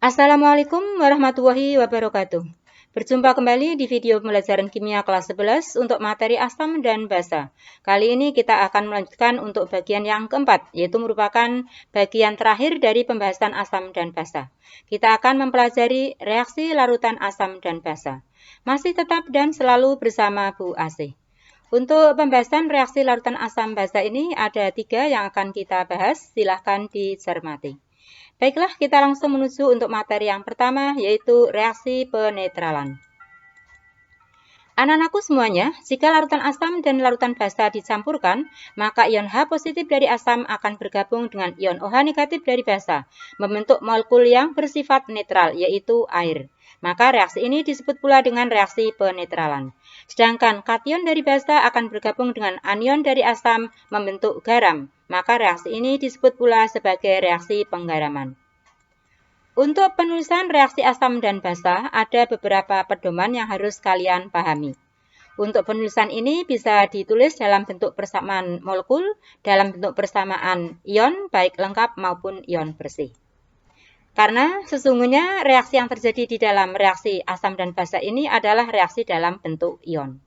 Assalamualaikum warahmatullahi wabarakatuh. Berjumpa kembali di video pembelajaran kimia kelas 11 untuk materi asam dan basa. Kali ini kita akan melanjutkan untuk bagian yang keempat, yaitu merupakan bagian terakhir dari pembahasan asam dan basa. Kita akan mempelajari reaksi larutan asam dan basa. Masih tetap dan selalu bersama Bu Asih. Untuk pembahasan reaksi larutan asam basa ini ada 3 yang akan kita bahas, silahkan dicermati. Baiklah, kita langsung menuju untuk materi yang pertama, yaitu reaksi penetralan. Anak-anakku semuanya, jika larutan asam dan larutan basa dicampurkan, maka ion H positif dari asam akan bergabung dengan ion OH negatif dari basa, membentuk molekul yang bersifat netral, yaitu air. Maka reaksi ini disebut pula dengan reaksi penetralan. Sedangkan kation dari basa akan bergabung dengan anion dari asam, membentuk garam. Maka reaksi ini disebut pula sebagai reaksi penggaraman. Untuk penulisan reaksi asam dan basa, ada beberapa pedoman yang harus kalian pahami. Untuk penulisan ini bisa ditulis dalam bentuk persamaan molekul, dalam bentuk persamaan ion, baik lengkap maupun ion bersih. Karena sesungguhnya reaksi yang terjadi di dalam reaksi asam dan basa ini adalah reaksi dalam bentuk ion.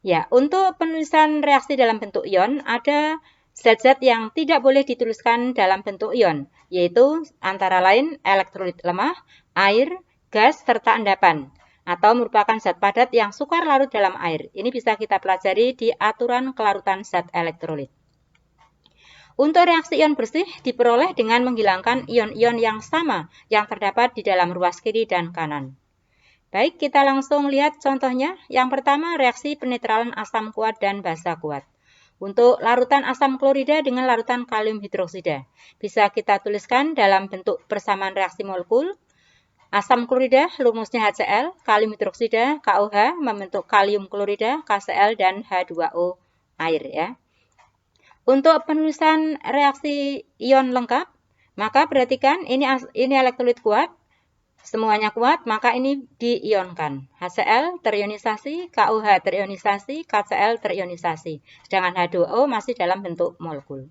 Ya, untuk penulisan reaksi dalam bentuk ion ada zat-zat yang tidak boleh dituliskan dalam bentuk ion, yaitu antara lain elektrolit lemah, air, gas, serta endapan, atau merupakan zat padat yang sukar larut dalam air. Ini bisa kita pelajari di aturan kelarutan zat elektrolit. Untuk reaksi ion bersih diperoleh dengan menghilangkan ion-ion yang sama yang terdapat di dalam ruas kiri dan kanan. Baik, kita langsung lihat contohnya. Yang pertama, reaksi penetralan asam kuat dan basa kuat. Untuk larutan asam klorida dengan larutan kalium hidroksida, bisa kita tuliskan dalam bentuk persamaan reaksi molekul. Asam klorida rumusnya HCl, kalium hidroksida KOH membentuk kalium klorida KCl dan H2O air ya. Untuk penulisan reaksi ion lengkap, maka perhatikan ini elektrolit kuat. Semuanya kuat, maka ini diionkan. HCl terionisasi, KOH terionisasi, KCl terionisasi. Sedangkan H2O masih dalam bentuk molekul.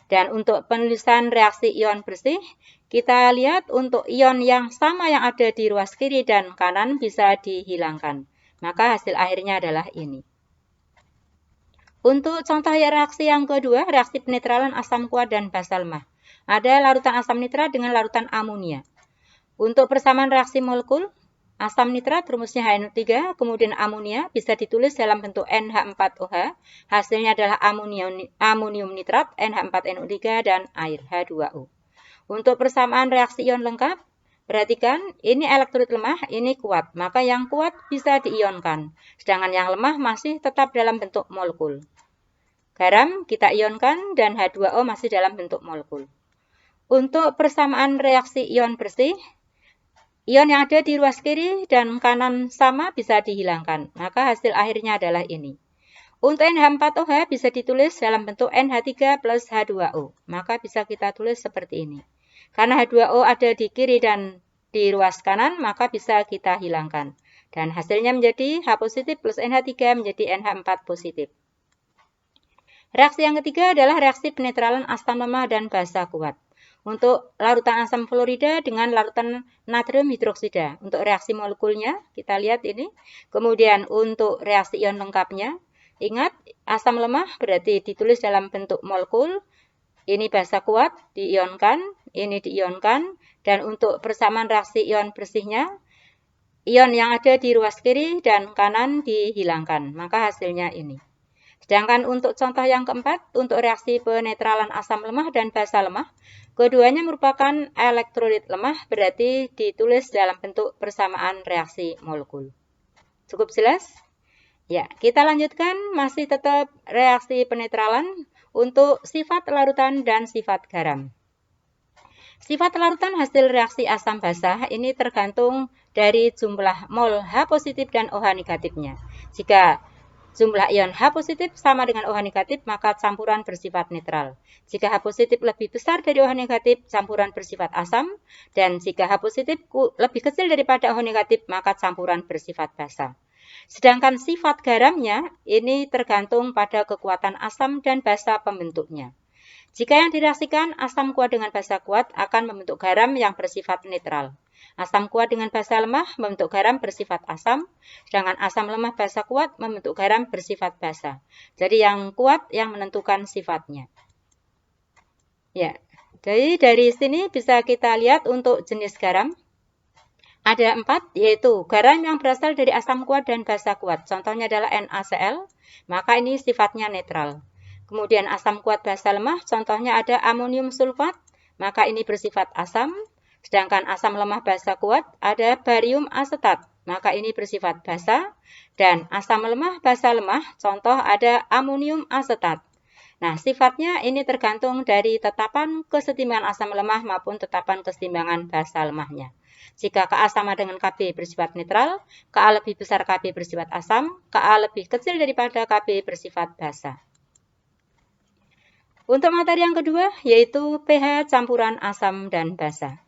Dan untuk penulisan reaksi ion bersih, kita lihat untuk ion yang sama yang ada di ruas kiri dan kanan bisa dihilangkan. Maka hasil akhirnya adalah ini. Untuk contoh reaksi yang kedua, reaksi penetralan asam kuat dan basa lemah. Ada larutan asam nitrat dengan larutan amonia. Untuk persamaan reaksi molekul, asam nitrat rumusnya HNO3, kemudian amonia bisa ditulis dalam bentuk NH4OH. Hasilnya adalah amonium nitrat, NH4NO3 dan air H2O. Untuk persamaan reaksi ion lengkap, perhatikan ini elektrolit lemah, ini kuat. Maka yang kuat bisa diionkan, sedangkan yang lemah masih tetap dalam bentuk molekul. Garam kita ionkan dan H2O masih dalam bentuk molekul. Untuk persamaan reaksi ion bersih, ion yang ada di ruas kiri dan kanan sama bisa dihilangkan. Maka hasil akhirnya adalah ini. Untuk NH4OH bisa ditulis dalam bentuk NH3 plus H2O. Maka bisa kita tulis seperti ini. Karena H2O ada di kiri dan di ruas kanan, maka bisa kita hilangkan. Dan hasilnya menjadi H positif plus NH3 menjadi NH4 positif. Reaksi yang ketiga adalah reaksi penetralan asam lemah dan basa kuat. Untuk larutan asam fluorida dengan larutan natrium hidroksida. Untuk reaksi molekulnya, kita lihat ini. Kemudian untuk reaksi ion lengkapnya, ingat asam lemah berarti ditulis dalam bentuk molekul. Ini basa kuat, diionkan, ini diionkan. Dan untuk persamaan reaksi ion bersihnya, ion yang ada di ruas kiri dan kanan dihilangkan. Maka hasilnya ini. Sedangkan untuk contoh yang keempat, untuk reaksi penetralan asam lemah dan basa lemah, keduanya merupakan elektrolit lemah, berarti ditulis dalam bentuk persamaan reaksi molekul. Cukup jelas? Ya, kita lanjutkan masih tetap reaksi penetralan untuk sifat larutan dan sifat garam. Sifat larutan hasil reaksi asam basa ini tergantung dari jumlah mol H positif dan OH negatifnya. Jika jumlah ion H positif sama dengan OH negatif, maka campuran bersifat netral. Jika H positif lebih besar dari OH negatif, campuran bersifat asam. Dan jika H positif lebih kecil daripada OH negatif, maka campuran bersifat basa. Sedangkan sifat garamnya ini tergantung pada kekuatan asam dan basa pembentuknya. Jika yang direaksikan asam kuat dengan basa kuat akan membentuk garam yang bersifat netral. Asam kuat dengan basa lemah membentuk garam bersifat asam, sedangkan asam lemah basa kuat membentuk garam bersifat basa. Jadi yang kuat yang menentukan sifatnya. Ya, jadi dari sini bisa kita lihat untuk jenis garam. Ada 4, yaitu garam yang berasal dari asam kuat dan basa kuat. Contohnya adalah NaCl, maka ini sifatnya netral. Kemudian asam kuat basa lemah, contohnya ada amonium sulfat, maka ini bersifat asam. Sedangkan asam lemah basa kuat ada barium asetat, maka ini bersifat basa. Dan asam lemah basa lemah, contoh ada amonium asetat. Nah, sifatnya ini tergantung dari tetapan kesetimbangan asam lemah maupun tetapan kesetimbangan basa lemahnya. Jika Ka sama dengan Kb bersifat netral, Ka lebih besar Kb bersifat asam, Ka lebih kecil daripada Kb bersifat basa. Untuk materi yang kedua, yaitu pH campuran asam dan basa.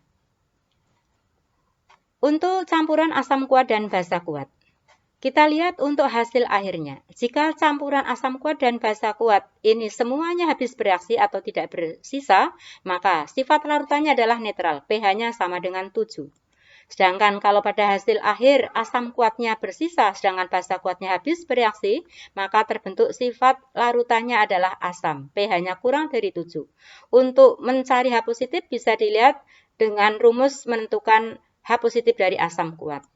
Untuk campuran asam kuat dan basa kuat, kita lihat untuk hasil akhirnya. Jika campuran asam kuat dan basa kuat ini semuanya habis bereaksi atau tidak bersisa, maka sifat larutannya adalah netral, pH-nya sama dengan 7. Sedangkan kalau pada hasil akhir asam kuatnya bersisa, sedangkan basa kuatnya habis bereaksi, maka terbentuk sifat larutannya adalah asam, pH-nya kurang dari 7. Untuk mencari H positif bisa dilihat dengan rumus menentukan H positif dari asam kuat.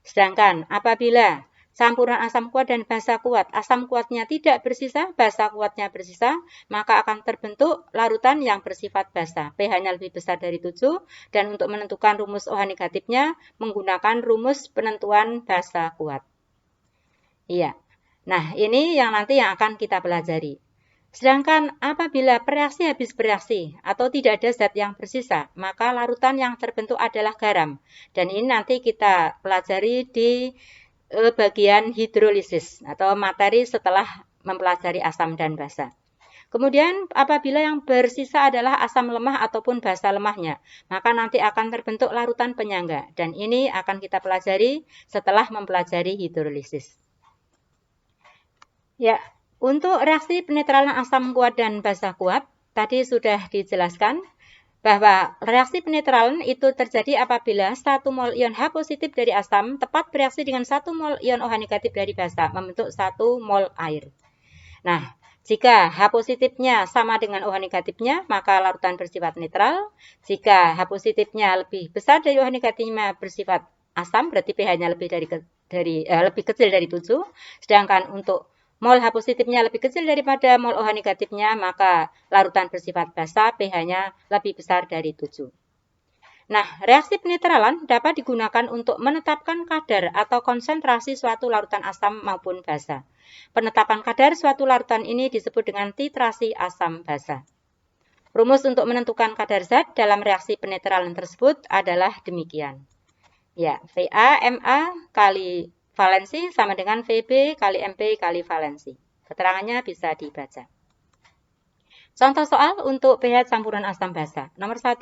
Sedangkan apabila campuran asam kuat dan basa kuat, asam kuatnya tidak bersisa, basa kuatnya bersisa, maka akan terbentuk larutan yang bersifat basa. pH-nya lebih besar dari 7, dan untuk menentukan rumus OH negatifnya menggunakan rumus penentuan basa kuat. Iya. Nah, ini yang nanti yang akan kita pelajari. Sedangkan apabila reaksi habis bereaksi atau tidak ada zat yang bersisa, maka larutan yang terbentuk adalah garam. Dan ini nanti kita pelajari di bagian hidrolisis atau materi setelah mempelajari asam dan basa. Kemudian apabila yang bersisa adalah asam lemah ataupun basa lemahnya, maka nanti akan terbentuk larutan penyangga. Dan ini akan kita pelajari setelah mempelajari hidrolisis. Ya, untuk reaksi penetralan asam kuat dan basa kuat, tadi sudah dijelaskan bahwa reaksi penetralan itu terjadi apabila 1 mol ion H positif dari asam tepat bereaksi dengan 1 mol ion OH negatif dari basa, membentuk 1 mol air. Nah, jika H positifnya sama dengan OH negatifnya, maka larutan bersifat netral. Jika H positifnya lebih besar dari OH negatifnya bersifat asam, berarti pH-nya lebih kecil dari 7. Sedangkan untuk mol H positifnya lebih kecil daripada mol OH negatifnya, maka larutan bersifat basa, pH-nya lebih besar dari 7. Nah, reaksi penetralan dapat digunakan untuk menetapkan kadar atau konsentrasi suatu larutan asam maupun basa. Penetapan kadar suatu larutan ini disebut dengan titrasi asam basa. Rumus untuk menentukan kadar zat dalam reaksi penetralan tersebut adalah demikian. Ya, VA/MA kali valensi sama dengan VB kali MP kali valensi. Keterangannya bisa dibaca. Contoh soal untuk pH campuran asam basa. Nomor 1.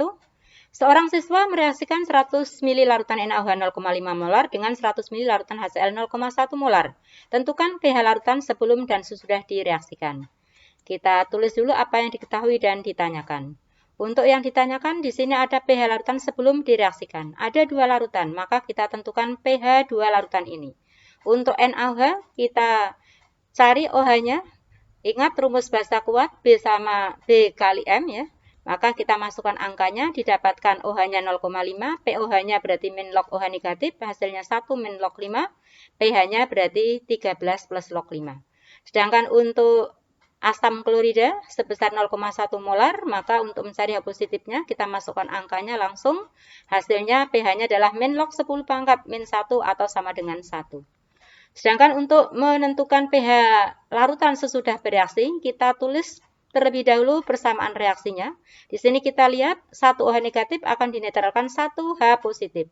Seorang siswa mereaksikan 100 ml larutan NaOH 0,5 molar dengan 100 ml larutan HCl 0,1 molar. Tentukan pH larutan sebelum dan sesudah direaksikan. Kita tulis dulu apa yang diketahui dan ditanyakan. Untuk yang ditanyakan di sini ada pH larutan sebelum direaksikan. Ada 2 larutan, maka kita tentukan pH 2 larutan ini. Untuk NaOH kita cari OH-nya. Ingat rumus basa kuat B sama B kali M ya. Maka kita masukkan angkanya, didapatkan OH-nya 0,5, POH-nya berarti min log OH negatif, hasilnya 1 min log 5, pH-nya berarti 13 plus log 5. Sedangkan untuk asam klorida sebesar 0,1 molar, maka untuk mencari H positifnya, kita masukkan angkanya langsung, hasilnya pH-nya adalah min log 10 pangkat min 1 atau sama dengan 1. Sedangkan untuk menentukan pH larutan sesudah bereaksi, kita tulis terlebih dahulu persamaan reaksinya. Di sini kita lihat 1 OH negatif akan dinetralkan 1 H positif.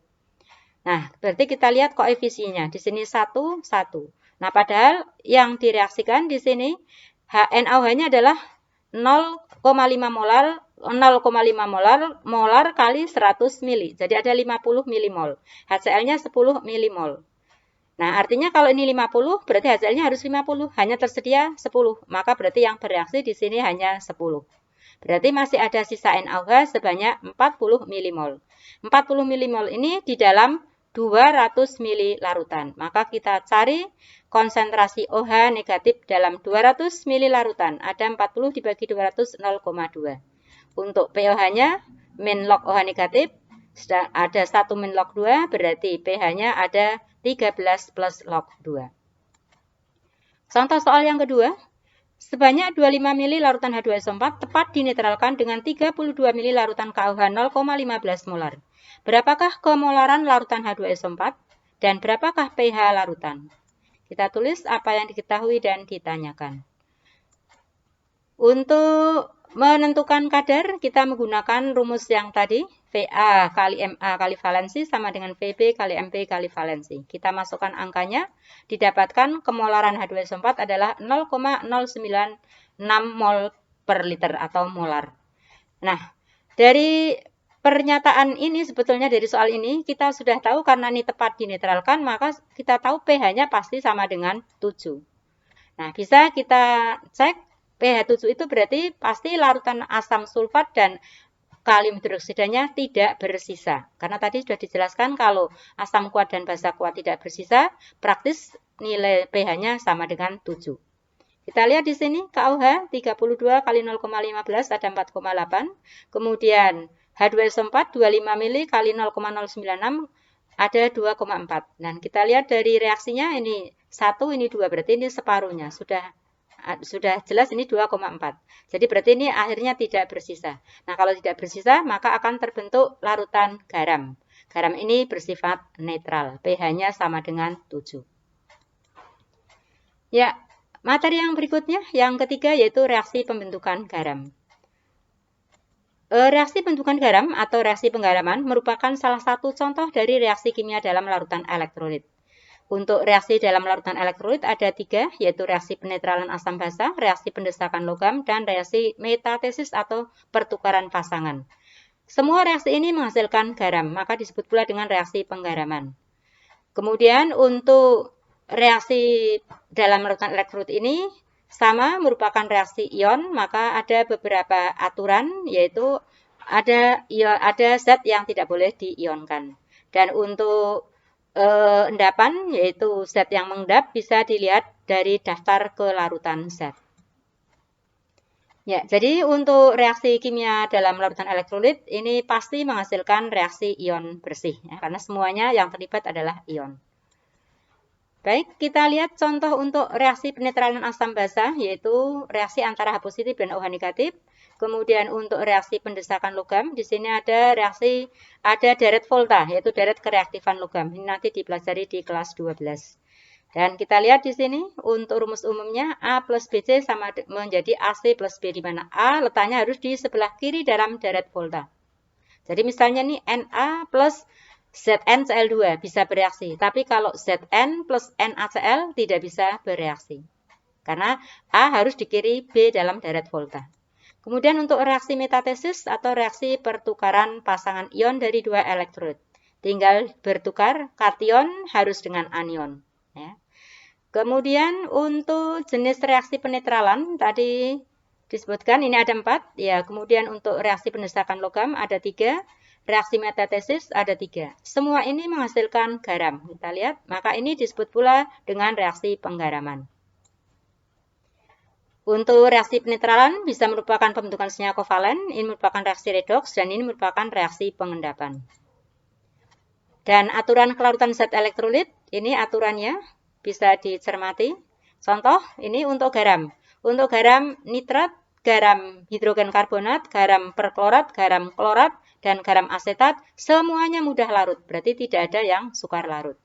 Nah, berarti kita lihat koefisiennya. Di sini 1, 1. Nah, padahal yang direaksikan di sini NaOH-nya adalah 0,5 molar kali 100 ml. Jadi ada 50 milimol. HCl-nya 10 milimol. Nah, artinya kalau ini 50, berarti HCl-nya harus 50. Hanya tersedia 10. Maka berarti yang bereaksi di sini hanya 10. Berarti masih ada sisa NaOH sebanyak 40 milimol. 40 milimol ini di dalam 200 mili larutan. Maka kita cari konsentrasi OH negatif dalam 200 mili larutan. Ada 40 dibagi 200, 0,2. Untuk pOH-nya, min log OH negatif, ada 1 min log 2, berarti pH-nya ada 13 plus log 2. Contoh soal yang kedua, sebanyak 25 mili larutan H2SO4 tepat dinetralkan dengan 32 mili larutan KOH 0,15 molar. Berapakah kemolaran larutan H2SO4 dan berapakah pH larutan? Kita tulis apa yang diketahui dan ditanyakan. Untuk menentukan kadar, kita menggunakan rumus yang tadi, VA kali MA kali valensi sama dengan VB kali MP kali valensi. Kita masukkan angkanya, didapatkan kemolaran H2SO4 adalah 0,096 mol per liter atau molar. Nah, dari pernyataan ini sebetulnya dari soal ini kita sudah tahu karena ini tepat dinetralkan, maka kita tahu pH-nya pasti sama dengan 7. Nah, bisa kita cek pH 7 itu berarti pasti larutan asam sulfat dan kalium hidroksidanya tidak bersisa. Karena tadi sudah dijelaskan kalau asam kuat dan basa kuat tidak bersisa, praktis nilai pH-nya sama dengan 7. Kita lihat di sini KOH 32 kali 0,15 ada 4,8. Kemudian H2SO4 25 mili kali 0,096 ada 2,4. Dan kita lihat dari reaksinya ini 1, ini 2, berarti ini separuhnya. Sudah jelas ini 2,4. Jadi berarti ini akhirnya tidak bersisa. Nah, kalau tidak bersisa, maka akan terbentuk larutan garam. Garam ini bersifat netral. pH-nya sama dengan 7. Ya, materi yang berikutnya, yang ketiga yaitu reaksi pembentukan garam. Reaksi pembentukan garam atau reaksi penggaraman merupakan salah satu contoh dari reaksi kimia dalam larutan elektrolit. Untuk reaksi dalam larutan elektrolit ada 3, yaitu reaksi penetralan asam basa, reaksi pendesakan logam, dan reaksi metatesis atau pertukaran pasangan. Semua reaksi ini menghasilkan garam, maka disebut pula dengan reaksi penggaraman. Kemudian untuk reaksi dalam larutan elektrolit ini sama merupakan reaksi ion, maka ada beberapa aturan, yaitu ada zat yang tidak boleh diionkan. Dan untuk endapan, yaitu zat yang mengendap, bisa dilihat dari daftar kelarutan zat. Ya, jadi untuk reaksi kimia dalam larutan elektrolit ini pasti menghasilkan reaksi ion bersih, ya, karena semuanya yang terlibat adalah ion. Baik, kita lihat contoh untuk reaksi penetralan asam basa, yaitu reaksi antara H positif dan OH negatif. Kemudian untuk reaksi pendesakan logam, di sini ada direct volta, yaitu direct kereaktifan logam. Ini nanti dipelajari di kelas 12. Dan kita lihat di sini untuk rumus umumnya A plus BC sama menjadi AC plus B, di mana A letaknya harus di sebelah kiri dalam direct volta. Jadi misalnya nih Na plus ZnCl2 bisa bereaksi, tapi kalau Zn plus NaCl tidak bisa bereaksi. Karena A harus di kiri, B dalam direct volta. Kemudian untuk reaksi metatesis atau reaksi pertukaran pasangan ion dari dua elektrolit. Tinggal bertukar kation harus dengan anion. Ya. Kemudian untuk jenis reaksi penetralan tadi disebutkan ini ada 4. Ya, kemudian untuk reaksi pendesakan logam ada 3. Reaksi metatesis ada 3. Semua ini menghasilkan garam. Kita lihat, maka ini disebut pula dengan reaksi penggaraman. Untuk reaksi penetralan bisa merupakan pembentukan senyawa kovalen, ini merupakan reaksi redoks, dan ini merupakan reaksi pengendapan. Dan aturan kelarutan zat elektrolit, ini aturannya bisa dicermati. Contoh, ini untuk garam. Untuk garam nitrat, garam hidrogen karbonat, garam perklorat, garam klorat, dan garam asetat, semuanya mudah larut, berarti tidak ada yang sukar larut.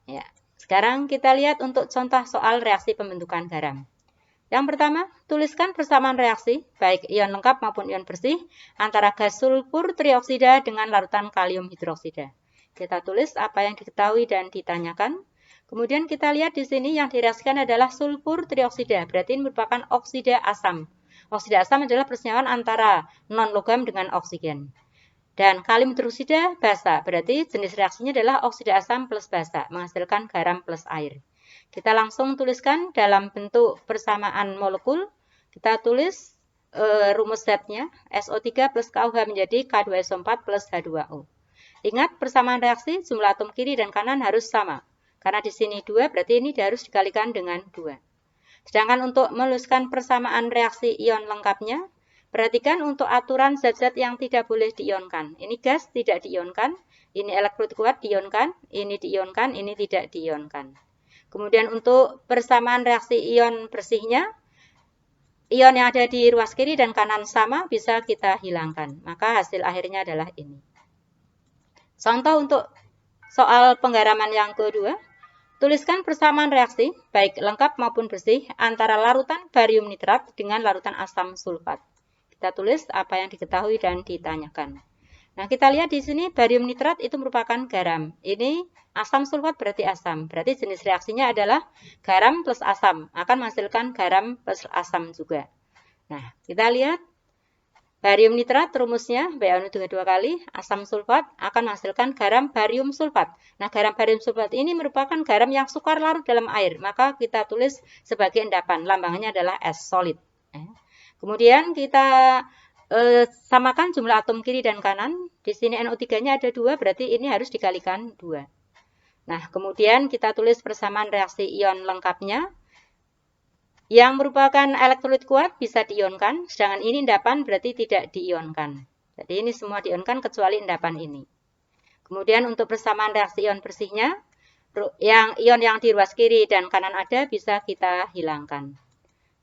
Ya, sekarang kita lihat untuk contoh soal reaksi pembentukan garam. Yang pertama, tuliskan persamaan reaksi, baik ion lengkap maupun ion bersih, antara gas sulfur trioksida dengan larutan kalium hidroksida. Kita tulis apa yang diketahui dan ditanyakan. Kemudian kita lihat di sini yang direaksikan adalah sulfur trioksida, berarti ini merupakan oksida asam. Oksida asam adalah persenyawan antara non-logam dengan oksigen. Dan kalium hidroksida basa, berarti jenis reaksinya adalah oksida asam plus basa, menghasilkan garam plus air. Kita langsung tuliskan dalam bentuk persamaan molekul. Kita tulis rumus Z-nya, SO3 plus KOH menjadi K2SO4 plus H2O. Ingat, persamaan reaksi, jumlah atom kiri dan kanan harus sama. Karena di sini 2, berarti ini harus dikalikan dengan 2. Sedangkan untuk meluluskan persamaan reaksi ion lengkapnya, perhatikan untuk aturan zat-zat yang tidak boleh diionkan. Ini gas tidak diionkan, ini elektrolit kuat diionkan, ini diionkan, ini tidak diionkan. Kemudian untuk persamaan reaksi ion bersihnya, ion yang ada di ruas kiri dan kanan sama bisa kita hilangkan. Maka hasil akhirnya adalah ini. Contoh untuk soal penggaraman yang kedua, tuliskan persamaan reaksi, baik lengkap maupun bersih, antara larutan barium nitrat dengan larutan asam sulfat. Kita tulis apa yang diketahui dan ditanyakan. Nah, kita lihat di sini barium nitrat itu merupakan garam. Ini asam sulfat berarti asam. Berarti jenis reaksinya adalah garam plus asam. Akan menghasilkan garam plus asam juga. Nah, kita lihat. Barium nitrat rumusnya BaNO2 kali asam sulfat akan menghasilkan garam barium sulfat. Nah, garam barium sulfat ini merupakan garam yang sukar larut dalam air. Maka kita tulis sebagai endapan. Lambangnya adalah S solid. Kemudian kita samakan jumlah atom kiri dan kanan. Di sini NO3-nya ada 2, berarti ini harus dikalikan 2. Nah, kemudian kita tulis persamaan reaksi ion lengkapnya. Yang merupakan elektrolit kuat bisa diionkan, sedangkan ini endapan berarti tidak diionkan. Jadi ini semua diionkan kecuali endapan ini. Kemudian untuk persamaan reaksi ion bersihnya, ion yang di ruas kiri dan kanan ada bisa kita hilangkan.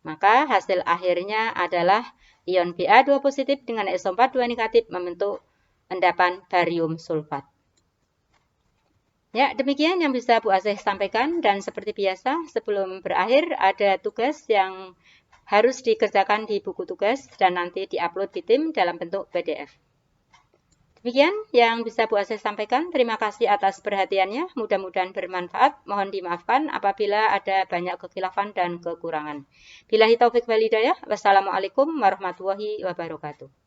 Maka hasil akhirnya adalah ion Ba2 positif dengan SO4 2 negatif membentuk endapan barium sulfat. Ya, demikian yang bisa Bu Asih sampaikan, dan seperti biasa sebelum berakhir ada tugas yang harus dikerjakan di buku tugas dan nanti diupload di tim dalam bentuk PDF. Demikian yang bisa Bu Asih sampaikan. Terima kasih atas perhatiannya. Mudah-mudahan bermanfaat. Mohon dimaafkan apabila ada banyak kekhilafan dan kekurangan. Billahi taufik wal hidayah. Wassalamualaikum warahmatullahi wabarakatuh.